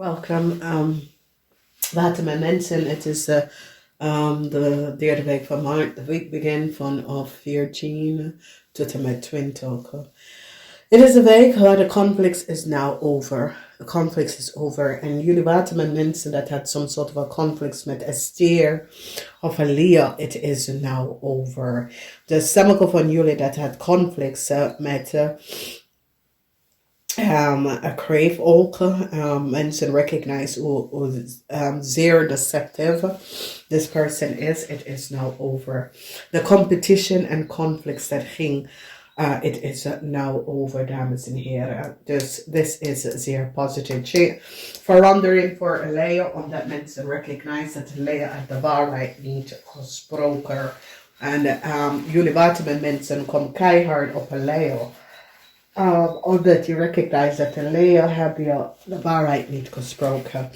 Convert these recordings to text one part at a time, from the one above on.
Welcome. WATERMAN mensen. Het is de derde week van maart. De week begint vanaf 14 tot en met 20. Het is een week waar de conflict is now over. The conflict is over. En jullie WATERMAN mensen dat had some sort of a conflict met Esther of a Leo. It is now over. Dus sommige van jullie dat had conflicts met a crave ook. Mensen recognize hoe zeer deceptive this person is. It is now over. The competition and conflicts that ging, it is now over, dames en heren. Dus this is zeer positive. Verandering voor Leo, omdat mensen recognize dat Leo uit de waarheid niet gesproken. En jullie WATERMAN mensen komen keihard op een Leo. Omdat je recognize dat de Leo hebben je de waarheid niet gesproken.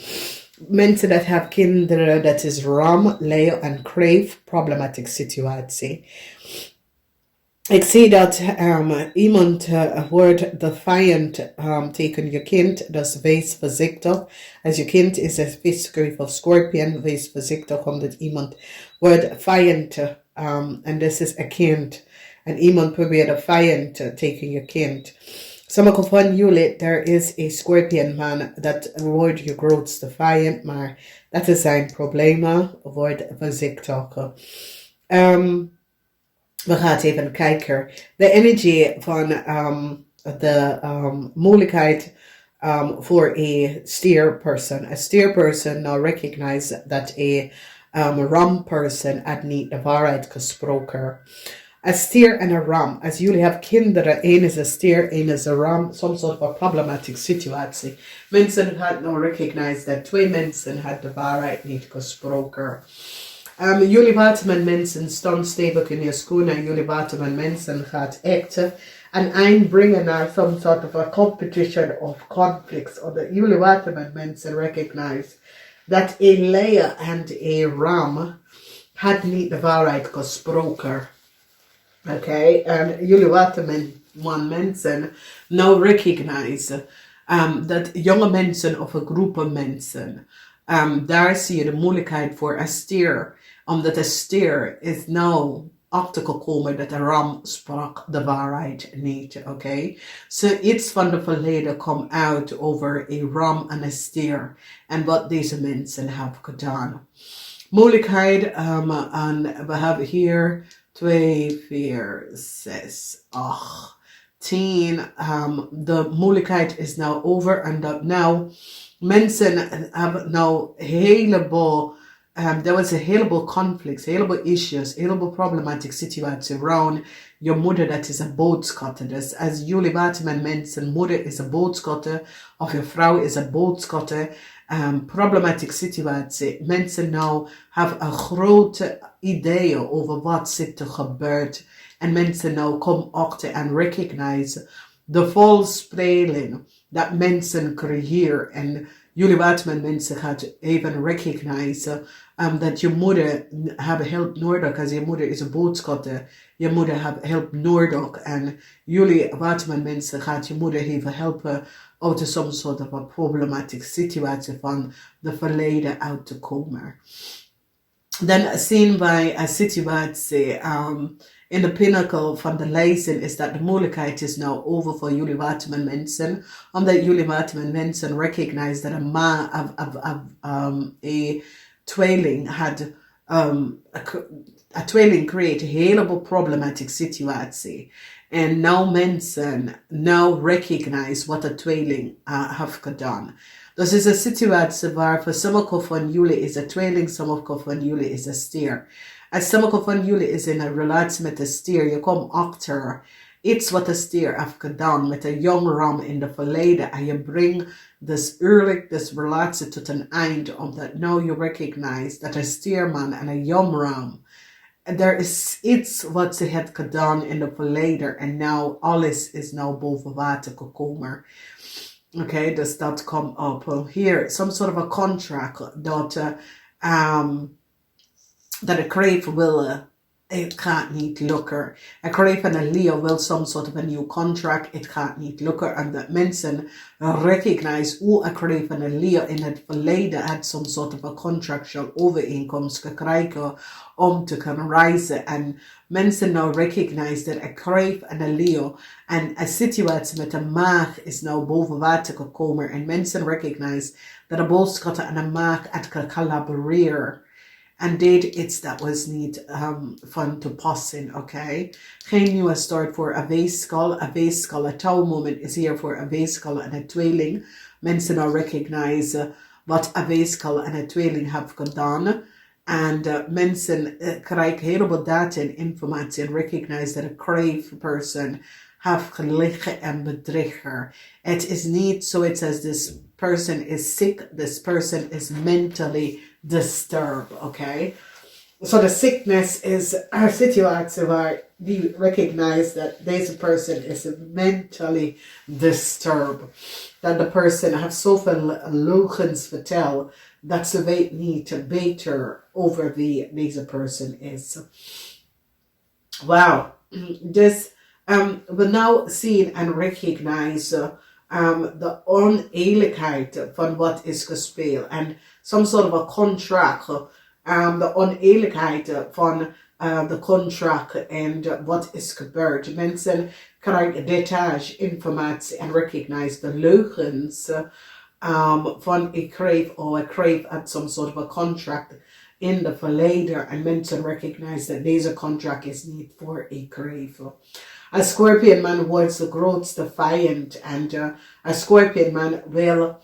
Mensen dat hebben kinderen, dat is Ram, Leo en Crave, problematic situatie. Ik zie dat iemand wordt de vijand tegen je kind, dus wees voorzichtig. Als je kind is een vis, Crave of Scorpion, wees voorzichtig omdat iemand wordt vijand en dit is een kind. En iemand probeert een vijand tegen je kind. Sommige van jullie, er is een Scorpion man, dat wordt je grootste vijand, maar dat is zijn problemen, wordt voorzichtig. We gaan even kijken. De energie van de mogelijkheid voor een steer person. A steer person now recognize that a ram person had niet de waarheid gesproken. A steer en een ram. Als jullie hebben kinderen, één is een steer, één is een ram, some sort of a problematic situatie. Mensen had nou recognize dat twee mensen had de waarheid niet gesproken. Jullie WATERMAN mensen staan stevig in je schoenen en jullie WATERMAN mensen gaat echt een eind brengen naar some sort of a competition of conflicts. Omdat jullie WATERMAN mensen recognize dat een Leo en een ram had niet de waarheid gesproken. Okay, en jullie WATERMAN mensen now recognize dat jonge mensen of een groep mensen, daar zie je de mogelijkheid voor een steer, omdat een steer is nou achtergekomen dat de ram sprak de waarheid niet, oké. So iets van de verleden komt uit over een ram en een steer en wat deze mensen hebben gedaan. Mogelijkheid, en we hebben hier 2, 4, 6, 8, 10. De moeilijkheid is nou over en dat nou mensen hebben nou heleboel, there was a heleboel conflicts, heleboel issues, heleboel problematic situaties around je moeder, dat is een boodschatter. Dus als jullie WATERMAN mensen, moeder is een boodschatter of je vrouw is een boodschatter. Problematic situatie. Mensen nou hebben een grote idee over wat zit er gebeurd. En mensen nou komen achter en recognize de volspeling dat mensen creëren. En jullie WATERMAN mensen gaat even recognize dat je moeder hebben hulp nodig. Als je moeder is een boodschatter, je moeder heeft hulp nodig. En jullie WATERMAN mensen gaat je moeder even helpen uit some sort of a problematic situatie van de verleden uit te komen. Dan zien wij een situatie in de pinnacle van de lezing is dat de mogelijkheid is nou over voor jullie WATERMAN mensen. Omdat jullie WATERMAN mensen recognize dat een man een tweeling had een tweeling create een heleboel problematic situatie. En nou mensen now recognize wat de tweeling heeft gedaan. Dus is een situatie waar voor sommige van jullie is een tweeling, sommige van jullie is een steer. Als sommige van jullie is in een relatie met een steer, je komt achter iets wat de steer heeft gedaan met een jong ram in de verleden. En je brengt dus eerlijk dus relatie tot een eind, omdat now you recognize dat een steerman en een jong ram, er is iets wat ze heeft gedaan in het verleden en nou alles is nou boven water gekomen. Oké, dus dat komt op. Hier, some sort of a contract dat de crave willen it gaat niet lukken. Ik kreeg van een Leo wil some sort of a new contract. Het gaat niet lukken. En dat mensen recognize hoe ik kreeg van een Leo in het verleden had some sort of a contractual overeenkomst gekregen om te kunnen reizen. En mensen nou recognize dat ik kreeg van een Leo. En een situatie met een maag is nou boven water gekomen. En mensen recognize dat de boodschappen en een maag het collaboreren. And did iets dat was niet van toepassing, oké? Geen nieuwe start voor een weeskal. Een weeskal, het touwmoment is hier voor een weeskal en een tweeling. Mensen nou recognize wat een weeskal en een tweeling hebben gedaan. En mensen krijgen heel veel data en informatie en recognize dat een crave person heeft gelegen en bedrieger. Het is niet zoiets als this person is sick, this person is mentally disturbed, okay? So the sickness is a situatie waar die recognize that this person is mentally disturbed. Dat de person heeft zoveel leugens verteld dat ze weet niet beter over wie deze person is. Wow. Dus we nou zien en recognize de oneerlijkheid van wat is gespeeld. En some sort of a contract, de oneerlijkheid van de contract en wat is gebeurd. Mensen krijgen detail informatie en recognize de leugens van ik kreeg at some sort of a contract in de verleden. En mensen recognize dat deze contract is niet voor ik kreeg. A Scorpion man wordt de grootste vijand en a Scorpion man wil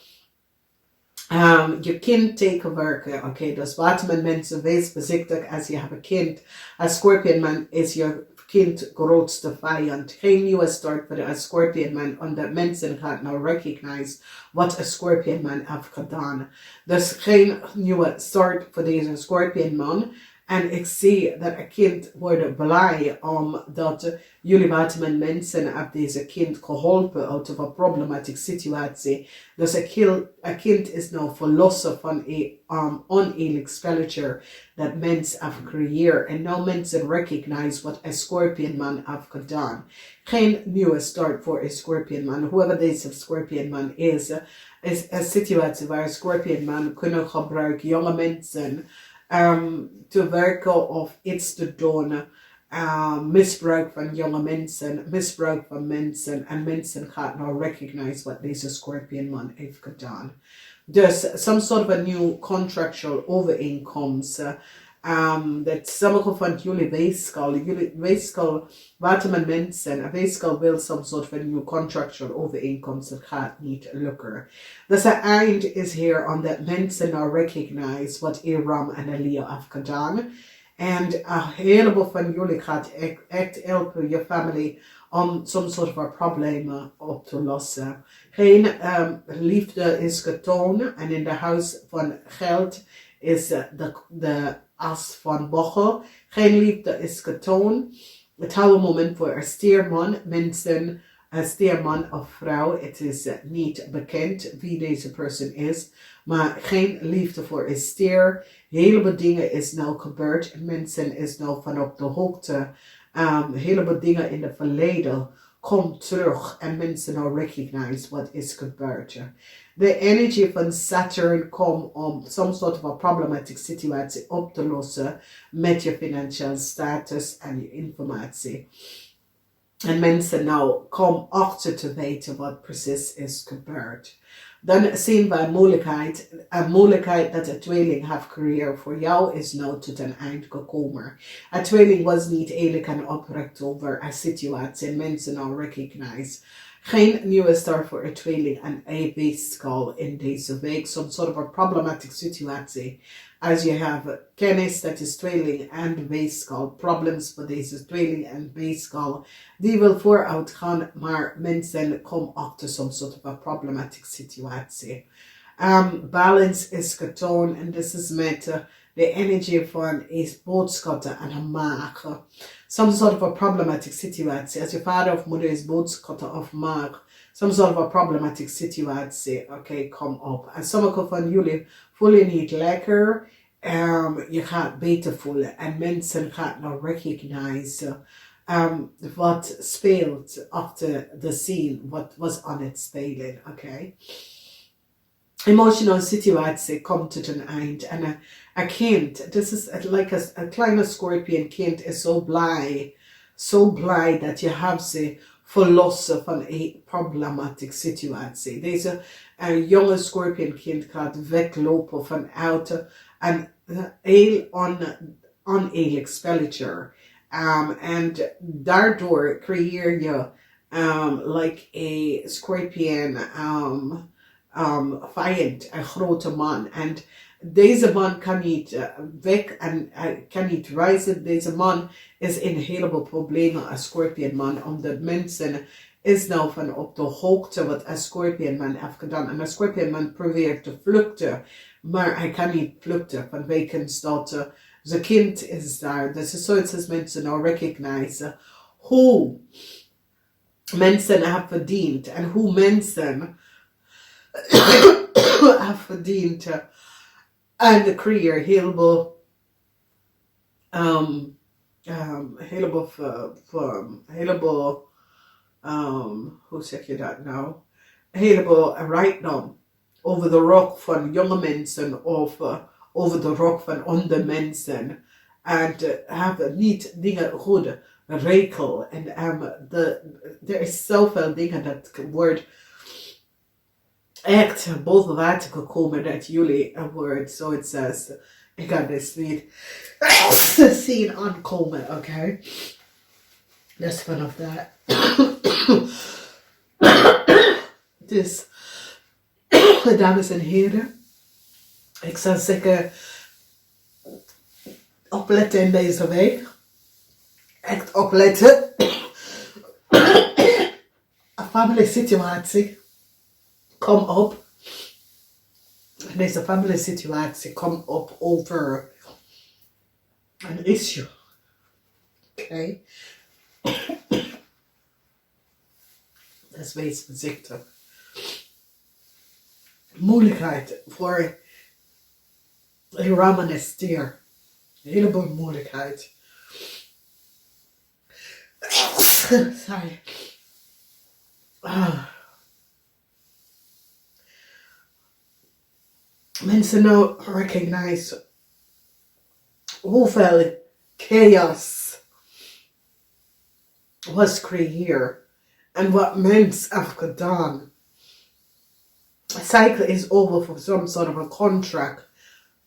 je kind tegenwerken. Oké, dus WATERMAN mensen, wees voorzichtig als je hebt een kind. A Scorpion man is je kind grootste vijand. Geen nieuwe start voor de Scorpion man, omdat mensen gaan nou recognize wat een Scorpion man heeft gedaan. Dus geen nieuwe start voor deze Scorpion man. En ik zie dat een kind wordt blij omdat jullie WATERMAN mensen hebben deze kind geholpen uit een problematische situatie. Dus een kind is nou verlossen van een oneerlijk spelletje dat mensen hebben gecreëerd. En nou mensen recognize wat een Scorpion man heeft gedaan. Geen nieuwe start voor een Scorpion man. Whoever deze Scorpion man is een situatie waar een Scorpion man kunnen gebruiken jonge mensen te werken of iets te doen. Misbruik van jonge mensen, misbruik van mensen. En mensen gaan nou recognize wat deze Scorpion man heeft gedaan. Dus some sort of a new contractual overeenkomst. Dat sommige van jullie weeskal, WATERMAN mensen, een weeskal wil some sort of a new contractual overeenkomst. Het gaat niet lukken. Dus het eind is hier omdat mensen nou recognize wat Iram en Leo heeft gedaan. En een heleboel van jullie gaat echt helpen je familie om some sort of a problemen op te lossen. Geen liefde is getoond en in de huis van geld is de as van bochel. Geen liefde is getoond. Het hele moment voor een stierman, mensen, een stierman of vrouw, het is niet bekend wie deze persoon is, maar geen liefde voor een stier. Heleboel dingen is nou gebeurd en mensen is nou van op de hoogte. Heleboel dingen in het verleden komt terug en mensen nou recognize wat is gebeurd. De energie van Saturn komt om some sort of a problematic situatie op te lossen met je financiële status en je informatie. En mensen nou komen achter te weten wat precies is gebeurd. Dan zien we een moeilijkheid dat de tweeling heeft gecreëerd voor jou is nou tot een eind gekomen. Een tweeling was niet eerlijk en oprecht over een situatie en mensen nou recognize. Geen nieuwe start voor een tweeling en een weeskal in deze week. Some sort of a problematic situatie. Als je hebt kennis dat is tweeling en weeskal. Problems voor deze tweeling en weeskal. Die wil vooruit gaan, maar mensen komen achter some sort of a problematic situatie. Balance is getoond en dit is met de energie van is boodschappen en een maag. Some sort of a problematic situatie. Als je vader of moeder is boodschappen of maag. Some sort of a problematic situatie. Oké, kom op. En sommige van jullie voelen niet lekker. je gaat beter voelen en mensen gaan nou recognize wat speelt achter de scene, wat was aan het spelen, oké? Emotional situatie komt tot een eind en een kind, this is like a kleine scorpion kind is zo blij dat je hebt ze verlossen van een problematieke situatie. Deze jonge scorpion kind gaat weglopen vanuit een heel oneerlijk spelletje. En daardoor creëer je like a scorpion vijand, een grote man. En deze man kan niet weg en kan niet reizen. Deze man is in een heleboel problemen als scorpion man, omdat mensen is nou van op de hoogte wat een scorpion man heeft gedaan. En een scorpion man probeert te vluchten, maar hij kan niet vluchten vanwege dat zijn kind is daar. Dus is zoiets als mensen nou recognize hoe mensen hebben verdiend en hoe mensen hebben verdiend en creëer heleboel hoe zeg je dat nou? Heleboel rijkdom over de rok van jonge mensen of over de rok van andere mensen. En hebben niet dingen goed regel. En er is zoveel dingen dat wordt echt boven water gekomen dat jullie een woord zoiets zegt. Ik kan dit niet zien aankomen, oké? Dus vanaf dat. Dus, dames en heren, ik zou zeggen, opletten in deze week. Echt opletten. Een family situatie. Kom op. Deze family situatie komt op over een issue. Oké. Dus wees voorzichtig. Moeilijkheid voor een ramen en stier. Een heleboel moeilijkheid. Sorry. Mensen nou recognize hoeveel chaos was creëerd en wat mens heeft gedaan. The cycle is over for some sort of a contract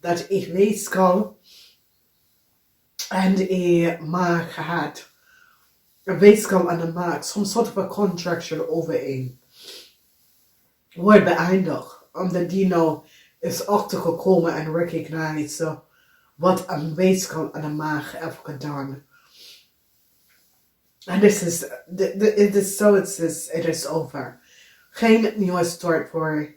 that ik weeskal en ik maak had. Een weeskal aan de maak, some sort of a contractual overeen. Wordt beëindigd, omdat die nou is achtergekomen en recognize wat een weeskal aan de maag heeft gedaan. En this is, it is so it is over. Geen nieuwe start voor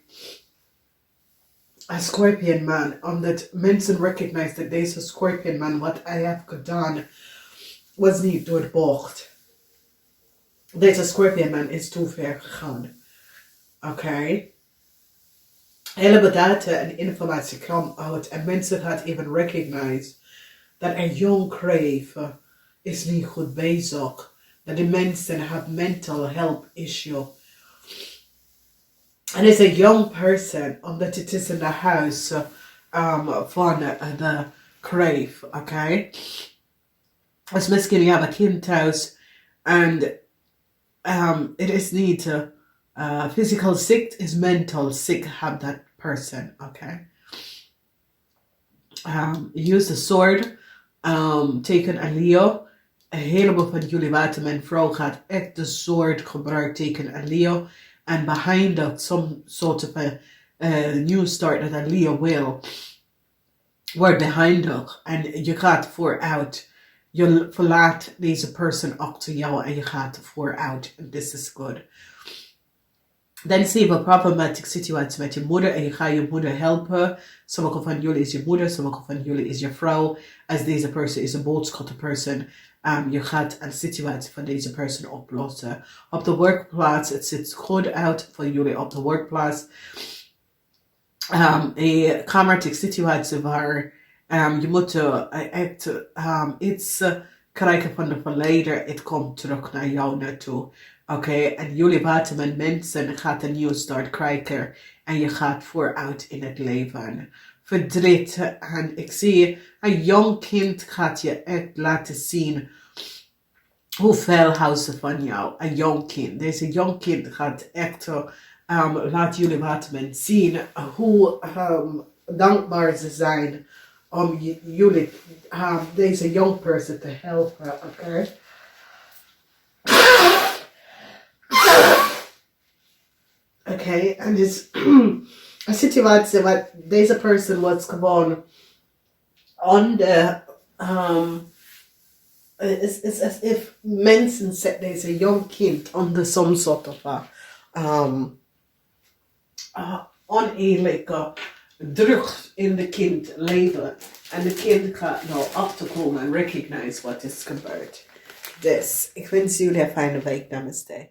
een scorpion man, omdat mensen recognize dat deze scorpion man wat hij heeft gedaan was niet doorbocht. Deze scorpion man is te ver gegaan. Oké? Hele data en informatie kwam uit en mensen gaan even recognize dat een jong crave is niet goed bezig. Dat de mensen hebben mental health issue. En is een young person, omdat het is in de huis van de crave, oké? Dus misschien je hebt een kind thuis en het is niet physical sick, is mental sick, have that person, okay? Use the sword, teken een Leo. Een heleboel van jullie waterman vrouw gaat echt de sword gebruiken, teken een Leo. And behind that, some sort of a new start that a Leo will. Wordt behind dat. En je gaat vooruit. Je verlaat deze person achter jou en je gaat vooruit. And this is good. Dan zie je een problematische situatie met je moeder en je gaat je moeder helpen. Sommige van jullie is je moeder, sommige van jullie is je vrouw. Als deze person is een boodschatter person. Je gaat een situatie van deze person oplossen. Op de werkplaats, het ziet goed uit voor jullie op de werkplaats. Een kamertige situatie waar Je moet iets krijgen van de verleden. Het komt terug naar jou naartoe. Oké, en jullie waterman mensen gaat een nieuw start krijgen. En je gaat vooruit in het leven. Verdriet. En ik zie een jong kind gaat je echt laten zien hoeveel houden ze van jou. Een jong kind. Deze jong kind gaat echt laat jullie waterman zien hoe dankbaar ze zijn om jullie, deze young person te helpen, oké? Oké, en dus een situatie waar deze person was gewoon on the, it's as if mensen zet deze young kind onder some sort of oneerlijke druk in de kind leven. En de kind gaat nou achterkomen en recognize wat is gebeurd. Dus, ik wens jullie een fijne week. Namaste.